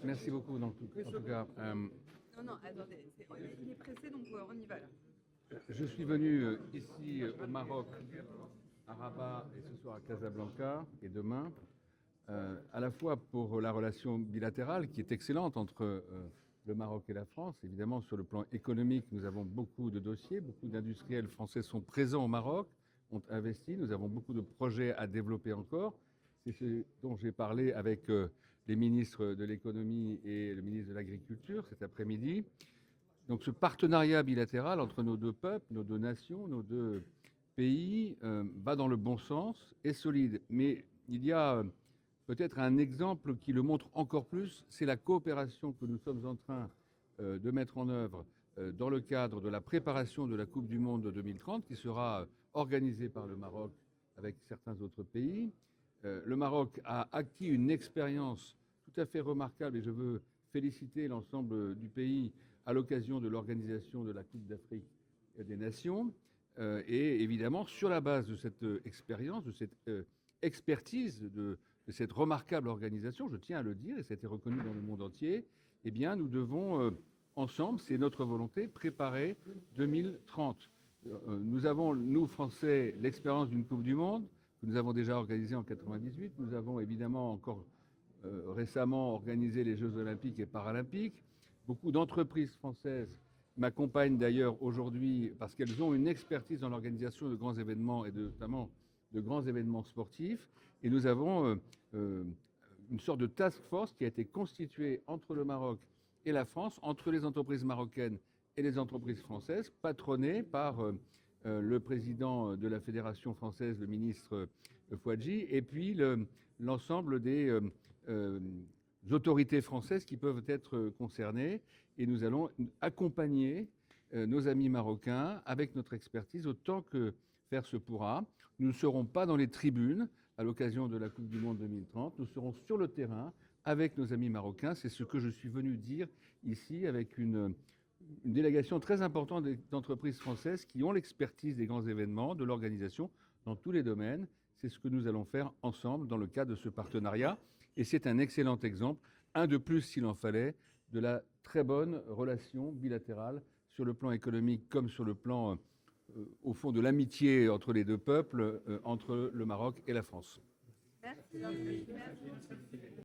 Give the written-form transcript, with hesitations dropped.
Merci beaucoup. En tout cas, Non, non, attendez, il est pressé, donc on y va là. je suis venu ici au Maroc, à Rabat, et ce soir à Casablanca, et demain, à la fois pour la relation bilatérale qui est excellente entre le Maroc et la France. Évidemment, sur le plan économique, nous avons beaucoup de dossiers, beaucoup d'industriels français sont présents au Maroc, ont investi, nous avons beaucoup de projets à développer encore. C'est ce dont j'ai parlé avec les ministres de l'économie et le ministre de l'Agriculture cet après-midi. Donc ce partenariat bilatéral entre nos deux peuples, nos deux nations, nos deux pays va dans le bon sens, est solide. Mais il y a peut-être un exemple qui le montre encore plus, c'est la coopération que nous sommes en train de mettre en œuvre dans le cadre de la préparation de la Coupe du Monde de 2030 qui sera organisée par le Maroc avec certains autres pays. Le Maroc a acquis une expérience tout à fait remarquable et je veux féliciter l'ensemble du pays à l'occasion de l'organisation de la Coupe d'Afrique des Nations. Et évidemment, sur la base de cette expérience, de cette expertise, de cette remarquable organisation, je tiens à le dire, et ça a été reconnu dans le monde entier, eh bien, nous devons ensemble, c'est notre volonté, préparer 2030. Nous avons, nous, Français, l'expérience d'une Coupe du Monde que nous avons déjà organisée en 98. Nous avons évidemment encore récemment organisé les Jeux olympiques et paralympiques. Beaucoup d'entreprises françaises m'accompagnent d'ailleurs aujourd'hui parce qu'elles ont une expertise dans l'organisation de grands événements et notamment de grands événements sportifs. Et nous avons une sorte de task force qui a été constituée entre le Maroc et la France, entre les entreprises marocaines et les entreprises françaises, patronnée par le président de la Fédération française, le ministre Fouadji, et puis l'ensemble des autorités françaises qui peuvent être concernées. Et nous allons accompagner nos amis marocains avec notre expertise autant que faire se pourra. Nous ne serons pas dans les tribunes à l'occasion de la Coupe du Monde 2030. Nous serons sur le terrain avec nos amis marocains. C'est ce que je suis venu dire ici avec une délégation très importante d'entreprises françaises qui ont l'expertise des grands événements, de l'organisation dans tous les domaines. C'est ce que nous allons faire ensemble dans le cadre de ce partenariat. Et c'est un excellent exemple, un de plus s'il en fallait, de la très bonne relation bilatérale sur le plan économique comme sur le plan, au fond, de l'amitié entre les deux peuples, entre le Maroc et la France. Merci. Merci.